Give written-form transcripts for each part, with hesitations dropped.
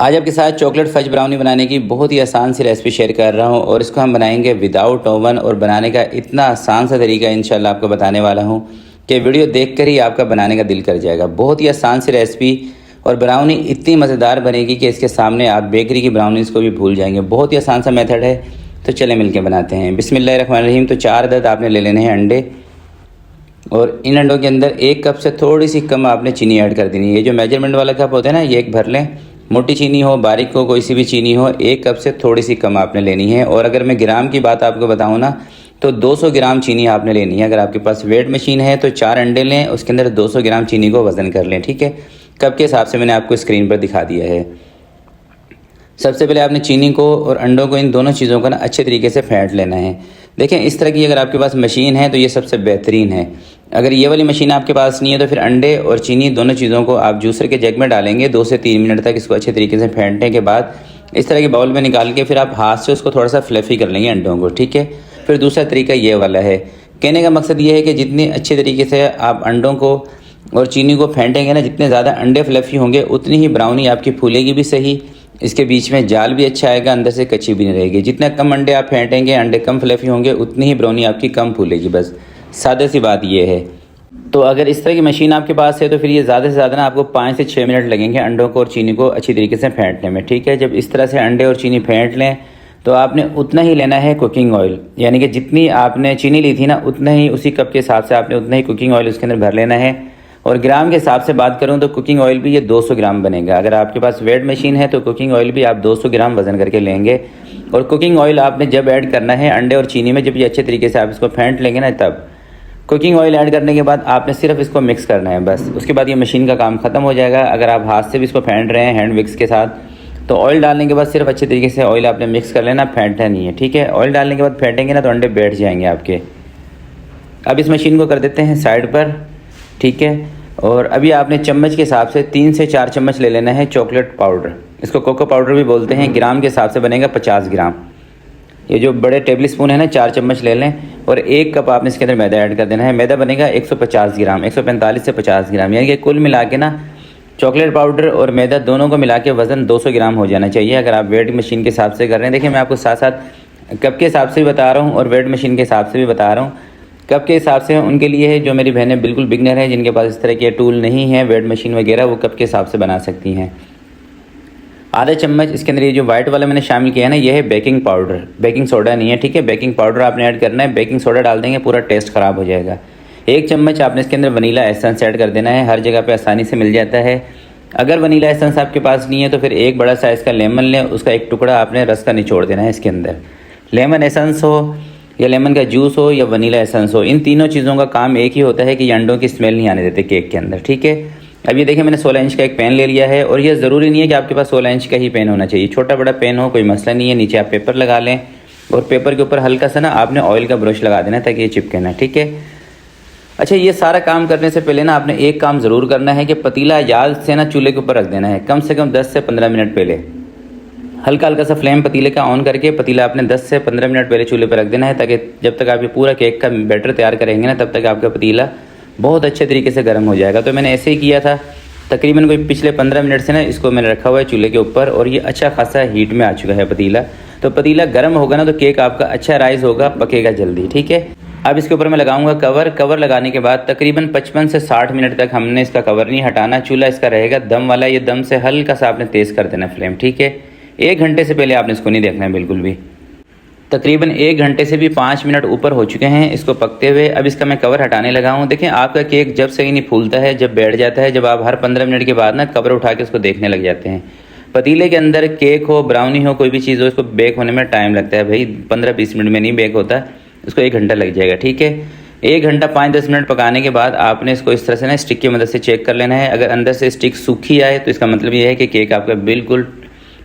आज आपके साथ चॉकलेट फज ब्राउनी बनाने की बहुत ही आसान सी रेसिपी शेयर कर रहा हूँ और इसको हम बनाएंगे विदाउट ओवन। और बनाने का इतना आसान सा तरीका इंशाल्लाह आपको बताने वाला हूँ कि वीडियो देखकर ही आपका बनाने का दिल कर जाएगा। बहुत ही आसान सी रेसिपी और ब्राउनी इतनी मज़ेदार बनेगी कि इसके सामने आप बेकरी की ब्राउनीज़ को भी भूल जाएंगे। बहुत ही आसान सा मेथड है, तो चले मिलकर बनाते हैं। बिस्मिल्लाहिर्रहमानिर्रहीम। तो 4 अदद आपने ले लेने हैं अंडे, और इन अंडों के अंदर 1 कप से थोड़ी सी कम आपने चीनी ऐड कर देनी है। ये जो मेजरमेंट वाला कप होता है ना, ये एक भर लें। मोटी चीनी हो, बारीक हो, कोई सी भी चीनी हो, 1 कप से थोड़ी सी कम आपने लेनी है। और अगर मैं ग्राम की बात आपको बताऊं ना, तो 200 ग्राम चीनी आपने लेनी है। अगर आपके पास वेट मशीन है तो 4 अंडे लें, उसके अंदर 200 ग्राम चीनी को वज़न कर लें। ठीक है, कप के हिसाब से मैंने आपको स्क्रीन पर दिखा दिया है। सबसे पहले आपने चीनी को और अंडों को, इन दोनों चीज़ों को ना अच्छे तरीके से फेंट लेना है। देखें, इस तरह की अगर आपके पास मशीन है तो ये सबसे बेहतरीन है। अगर ये वाली मशीन आपके पास नहीं है तो फिर अंडे और चीनी दोनों चीज़ों को आप जूसर के जग में डालेंगे। 2 से 3 मिनट तक इसको अच्छे तरीके से फेंटने के बाद इस तरह के बाउल में निकाल के फिर आप हाथ से उसको थोड़ा सा फ्लफ़ी कर लेंगे अंडों को। ठीक है, फिर दूसरा तरीका ये वाला है। कहने का मकसद ये है कि जितनी अच्छे तरीके से आप अंडों को और चीनी को फेंटेंगे ना, जितने ज़्यादा अंडे फ्लफ़ी होंगे उतनी ही ब्राउनी आपकी फूलेगी भी सही, इसके बीच में जाल भी अच्छा आएगा, अंदर से कच्ची भी नहीं रहेगी। जितने कम अंडे आप फेंटेंगे, अंडे कम फ्लफ़ी होंगे, उतनी ही ब्राउनी आपकी कम फूलेगी। बस सादे सी बात ये है। तो अगर इस तरह की मशीन आपके पास है तो फिर ये ज़्यादा से ज़्यादा ना आपको 5 से 6 मिनट लगेंगे अंडों को और चीनी को अच्छी तरीके से फेंटने में। ठीक है, जब इस तरह से अंडे और चीनी फेंट लें तो आपने उतना ही लेना है कुकिंग ऑयल, यानी कि जितनी आपने चीनी ली थी ना, उतना ही उसी कप के हिसाब से आपने उतना ही कुकिंग ऑयल उसके अंदर भर लेना है। और ग्राम के हिसाब से बात करूं तो कुकिंग ऑयल भी ये 200 ग्राम बनेगा। अगर आपके पास वेट मशीन है तो कुकिंग ऑयल भी आप 200 ग्राम वज़न करके लेंगे। और कुकिंग ऑयल आपने जब ऐड करना है अंडे और चीनी में, जब ये अच्छे तरीके से आप इसको फेंट लेंगे ना, तब कुकिंग ऑयल ऐड करने के बाद आपने सिर्फ इसको मिक्स करना है बस। उसके बाद ये मशीन का काम ख़त्म हो जाएगा। अगर आप हाथ से भी इसको फेंट रहे हैं हैंड विक्स के साथ, तो ऑयल डालने के बाद सिर्फ अच्छे तरीके से ऑयल आपने मिक्स कर लेना, फेंटना नहीं है। ठीक है, ऑयल डालने के बाद फेंटेंगे ना तो अंडे बैठ जाएंगे आपके। अब इस मशीन को कर देते हैं साइड पर। ठीक है, और अभी आपने चम्मच के हिसाब से 3 से 4 चम्मच ले लेना है चॉकलेट पाउडर। इसको कोको पाउडर भी बोलते हैं। ग्राम के हिसाब से बनेगा 50 ग्राम। ये जो बड़े टेबल स्पून है ना, 4 चम्मच ले लें। और 1 कप आपने इसके अंदर मैदा ऐड कर देना है। मैदा बनेगा 150 ग्राम, 145 से 50 ग्राम, यानी कि कुल मिला के ना चॉकलेट पाउडर और मैदा दोनों को मिला के वज़न 200 ग्राम हो जाना चाहिए। अगर आप वेट मशीन के हिसाब से कर रहे हैं, देखिए मैं आपको साथ साथ कप के हिसाब से भी बता रहा हूँ और वेट मशीन के हिसाब से भी बता रहा हूँ। कप के हिसाब से उनके लिए है जो मेरी बहनें बिल्कुल बिगनर हैं, जिनके पास इस तरह के टूल नहीं है, वेट मशीन वगैरह, वो कप के हिसाब से बना सकती हैं। आधा चम्मच इसके अंदर ये जो वाइट वाला मैंने शामिल किया है ना, ये है बेकिंग पाउडर, बेकिंग सोडा नहीं है। ठीक है, बेकिंग पाउडर आपने ऐड करना है। बेकिंग सोडा डाल देंगे पूरा टेस्ट ख़राब हो जाएगा। 1 चम्मच आपने इसके अंदर वनीला एसेंस ऐड कर देना है। हर जगह पे आसानी से मिल जाता है। अगर वनीला एसेंस आपके पास नहीं है तो फिर 1 बड़ा साइज़ का लेमन लें, उसका 1 टुकड़ा आपने रस का निचोड़ देना है इसके अंदर। लेमन एसेंस हो या लेमन का जूस हो या वनीला एसेंस हो, इन तीनों चीज़ों का काम एक ही होता है कि ये अंडों की स्मेल नहीं आने देते केक के अंदर। ठीक है, अब ये देखिए मैंने 16 इंच का एक पेन ले लिया है। और ये ज़रूरी नहीं है कि आपके पास 16 इंच का ही पेन होना चाहिए, छोटा बड़ा पेन हो कोई मसला नहीं है। नीचे आप पेपर लगा लें और पेपर के ऊपर हल्का सा ना आपने ऑयल का ब्रश लगा देना ताकि ये चिपके ना। ठीक है, अच्छा, ये सारा काम करने से पहले ना आपने एक काम ज़रूर करना है कि पतीला याद से ना चूल्हे के ऊपर रख देना है कम से कम 10 से 15 मिनट पहले। हल्का हल्का सा फ्लेम पतीले का ऑन करके पतीला आपने 10 से 15 मिनट पहले चूल्हे पर रख देना है, ताकि जब तक आप ये पूरा केक का बैटर तैयार करेंगे ना, तब तक आपका पतीला बहुत अच्छे तरीके से गर्म हो जाएगा। तो मैंने ऐसे ही किया था। तकरीबन कोई पिछले 15 मिनट से ना इसको मैंने रखा हुआ है चूल्हे के ऊपर, और ये अच्छा खासा हीट में आ चुका है पतीला। तो पतीला गर्म होगा ना तो केक आपका अच्छा राइज होगा, पकेगा जल्दी। ठीक है, अब इसके ऊपर मैं लगाऊंगा कवर। कवर लगाने के बाद तकरीबन 55 से 60 मिनट तक हमने इसका कवर नहीं हटाना। चूल्हा इसका रहेगा दम वाला, ये दम से हल्का सा आपने तेज़ कर देना फ्लेम। ठीक है, 1 घंटे से पहले आपने इसको नहीं देखना है बिल्कुल भी। तकरीबन 1 घंटे से भी 5 मिनट ऊपर हो चुके हैं इसको पकते हुए। अब इसका मैं कवर हटाने लगा हूँ। देखें, आपका केक जब सही नहीं फूलता है, जब बैठ जाता है, जब आप हर 15 मिनट के बाद ना कवर उठा के उसको देखने लग जाते हैं। पतीले के अंदर केक हो, ब्राउनी हो, कोई भी चीज़ हो, इसको बेक होने में टाइम लगता है भाई। 15-20 मिनट में नहीं बेक होता, इसको 1 घंटा लग जाएगा। ठीक है, 1 घंटा 5-10 मिनट पकाने के बाद आपने इसको इस तरह से ना स्टिक की मदद से चेक कर लेना है। अगर अंदर से स्टिक सूखी आए तो इसका मतलब ये है कि केक आपका बिल्कुल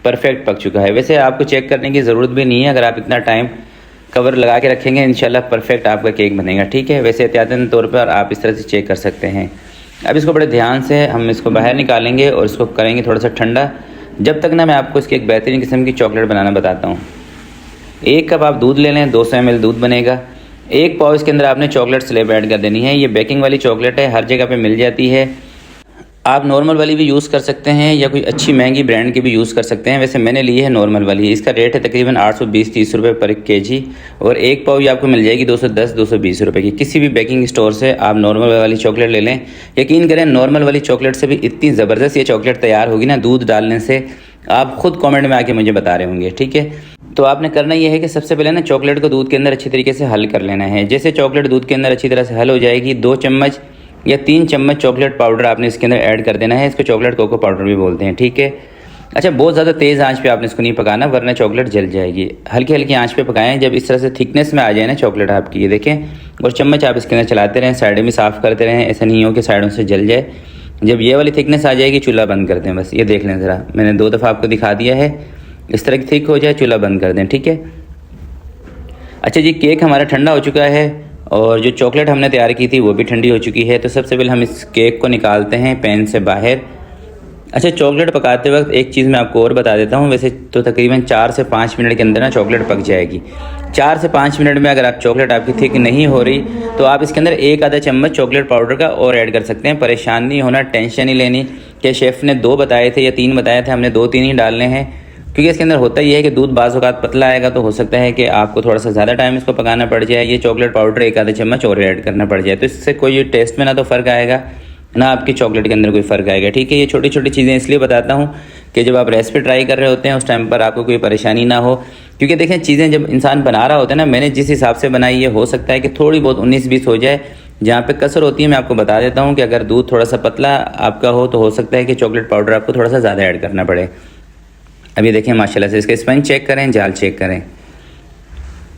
परफेक्ट पक चुका है। वैसे आपको चेक करने की ज़रूरत भी नहीं है, अगर आप इतना टाइम कवर लगा के रखेंगे इंशाल्लाह परफेक्ट आपका केक बनेगा। ठीक है, वैसे एहतियातन तौर पर आप इस तरह से चेक कर सकते हैं। अब इसको बड़े ध्यान से हम इसको बाहर निकालेंगे और इसको करेंगे थोड़ा सा ठंडा, जब तक ना मैं आपको इसकी एक बेहतरीन किस्म की चॉकलेट बनाना बताता हूँ। 1 कप आप दूध ले लें, 200 ml दूध बनेगा। 1 पाव इसके अंदर आपने चॉकलेट स्लेब ऐड कर देनी है। ये बेकिंग वाली चॉकलेट है, हर जगह पे मिल जाती है। आप नॉर्मल वाली भी यूज़ कर सकते हैं या कोई अच्छी महंगी ब्रांड की भी यूज़ कर सकते हैं। वैसे मैंने ली है नॉर्मल वाली, इसका रेट है तकरीबन 820-30 रुपये पर केजी और एक पाव ये आपको मिल जाएगी 210-220 रुपये की। किसी भी बेकिंग स्टोर से आप नॉर्मल वाली चॉकलेट ले लें। यकीन करें नॉर्मल वाली चॉकलेट से भी इतनी ज़बरदस्त ये चॉकलेट तैयार होगी ना दूध डालने से, आप खुद कमेंट में आके मुझे बता रहे होंगे। ठीक है, तो आपने करना ये है कि सबसे पहले ना चॉकलेट को दूध के अंदर अच्छी तरीके से हल कर लेना है। जैसे चॉकलेट दूध के अंदर अच्छी तरह से हल हो जाएगी, 2 चम्मच या 3 चम्मच चॉकलेट पाउडर आपने इसके अंदर ऐड कर देना है। इसको चॉकलेट कोको पाउडर भी बोलते हैं। ठीक है, अच्छा बहुत ज़्यादा तेज़ आंच पे आपने इसको नहीं पकाना वरना चॉकलेट जल जाएगी। हल्की हल्की आंच पे पकाएं। जब इस तरह से थिकनेस में आ जाए ना चॉकलेट आपकी, ये देखें, और चम्मच आप इसके अंदर चलाते रहें, साइडें भी साफ़ करते रहें, ऐसा नहीं हो कि साइडों से जल जाए। जब ये वाली थिकनेस आ जाएगी चूल्हा बंद कर दें। बस ये देख लें ज़रा, मैंने 2 दफ़ा आपको दिखा दिया है। इस तरह की थिक हो जाए चूल्हा बंद कर दें। ठीक है, अच्छा जी, केक हमारा ठंडा हो चुका है और जो चॉकलेट हमने तैयार की थी वो भी ठंडी हो चुकी है। तो सबसे पहले हम इस केक को निकालते हैं पैन से बाहर। अच्छा, चॉकलेट पकाते वक्त एक चीज़ मैं आपको और बता देता हूँ। वैसे तो तकरीबन 4 से 5 मिनट के अंदर ना चॉकलेट पक जाएगी। 4 से 5 मिनट में अगर आप चॉकलेट आपकी थिक नहीं हो रही तो आप इसके अंदर 1 आधा चम्मच चॉकलेट पाउडर का और ऐड कर सकते हैं। परेशान नहीं होना, टेंशन नहीं लेनी कि शेफ़ ने 2 बताए थे या 3 बताए थे, हमने 2-3 ही डालने हैं। क्योंकि इसके अंदर होता ही है कि दूध बाज़ औक़ात पतला आएगा तो हो सकता है कि आपको थोड़ा सा ज़्यादा टाइम इसको पकाना पड़ जाए। ये चॉकलेट पाउडर 1 आधा चम्मच और ऐड करना पड़ जाए तो इससे कोई टेस्ट में ना तो फ़र्क आएगा ना आपकी चॉकलेट के अंदर कोई फ़र्क आएगा। ठीक है, ये छोटी छोटी चीज़ें इसलिए बताता हूँ कि जब आप रेसिपी ट्राई कर रहे होते हैं उस टाइम पर आपको कोई परेशानी ना हो। क्योंकि देखें, चीज़ें जब इंसान बना रहा होता है ना, मैंने जिस हिसाब से बनाई है हो सकता है कि थोड़ी बहुत 19-20 हो जाए। जहाँ पे कसर होती है मैं आपको बता देता हूँ कि अगर दूध थोड़ा सा पतला आपका हो सकता है कि चॉकलेट पाउडर आपको थोड़ा सा ज़्यादा ऐड करना पड़े। अभी देखें माशाल्लाह से इसका स्पंज चेक करें, जाल चेक करें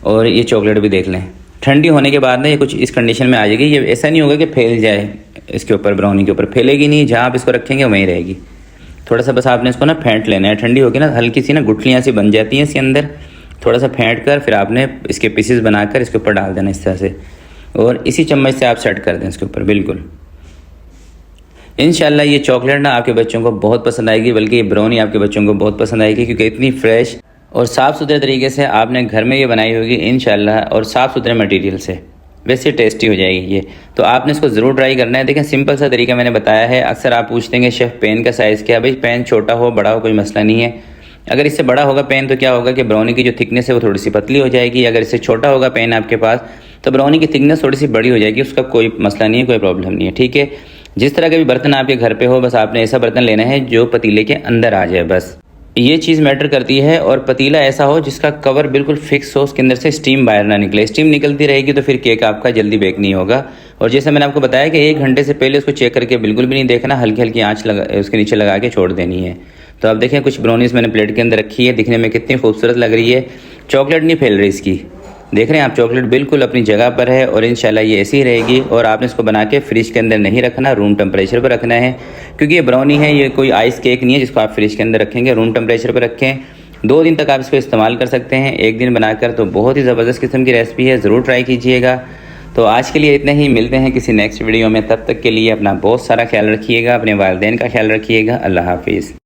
और ये चॉकलेट भी देख लें। ठंडी होने के बाद ना ये कुछ इस कंडीशन में आ जाएगी। ये ऐसा नहीं होगा कि फैल जाए इसके ऊपर, ब्राउनी के ऊपर फैलेगी नहीं, जहाँ आप इसको रखेंगे वहीं रहेगी। थोड़ा सा बस आपने इसको ना फेंट लेना है। ठंडी होगी ना हल्की सी ना गुठलियाँ सी बन जाती हैं इसके अंदर, थोड़ा सा फेंट कर फिर आपने इसके पीसेस बनाकर इसके ऊपर डाल देना इस तरह से और इसी चम्मच से आप सेट कर दें इसके ऊपर। बिल्कुल इंशाल्लाह ये चॉकलेट ना आपके बच्चों को बहुत पसंद आएगी, बल्कि ये ब्राउनी आपके बच्चों को बहुत पसंद आएगी क्योंकि इतनी फ्रेश और साफ़ सुथरे तरीके से आपने घर में ये बनाई होगी इंशाल्लाह और साफ़ सुथरे मटेरियल से, वैसे टेस्टी हो जाएगी ये। तो आपने इसको ज़रूर ट्राई करना है। देखें सिंपल सा तरीका मैंने बताया है। अक्सर आप पूछते हैं शेफ़ पैन का साइज़ क्या है। भाई पैन छोटा हो बड़ा हो कोई मसला नहीं है। अगर इससे बड़ा होगा पैन तो क्या होगा कि ब्राउनी की जो थिकनेस है वो थोड़ी सी पतली हो जाएगी। अगर इससे छोटा होगा पैन आपके पास तो ब्राउनी की थिकनेस थोड़ी सी बड़ी हो जाएगी। उसका कोई मसला नहीं है, कोई प्रॉब्लम नहीं है। ठीक है, जिस तरह का भी बर्तन आपके घर पे हो बस आपने ऐसा बर्तन लेना है जो पतीले के अंदर आ जाए, बस ये चीज़ मैटर करती है। और पतीला ऐसा हो जिसका कवर बिल्कुल फिक्स हो, उसके अंदर से स्टीम बाहर ना निकले। स्टीम निकलती रहेगी तो फिर केक आपका जल्दी बेक नहीं होगा। और जैसे मैंने आपको बताया कि 1 घंटे से पहले उसको चेक करके बिल्कुल भी नहीं देखना, हल्की हल्की आँच लगा उसके नीचे लगा के छोड़ देनी है। तो अब देखें कुछ ब्राउनीज़ मैंने प्लेट के अंदर रखी है, दिखने में कितनी खूबसूरत लग रही है। चॉकलेट नहीं फैल रही इसकी, देख रहे हैं आप, चॉकलेट बिल्कुल अपनी जगह पर है और इंशाल्लाह ये ऐसी ही रहेगी। और आपने इसको बना के फ्रिज के अंदर नहीं रखना, रूम टेम्परेचर पर रखना है क्योंकि ये ब्राउनी है, ये कोई आइस केक नहीं है जिसको आप फ्रिज के अंदर रखेंगे। रूम टेम्परेचर पर रखें, 2 दिन तक आप इसको इस्तेमाल कर सकते हैं, 1 दिन बनाकर। तो बहुत ही ज़बरदस्त किस्म की रेसिपी है, ज़रूर ट्राई कीजिएगा। तो आज के लिए इतना ही, मिलते हैं किसी नेक्स्ट वीडियो में। तब तक के लिए अपना बहुत सारा ख्याल रखिएगा, अपने वालिदैन का ख्याल रखिएगा। अल्लाह हाफिज़।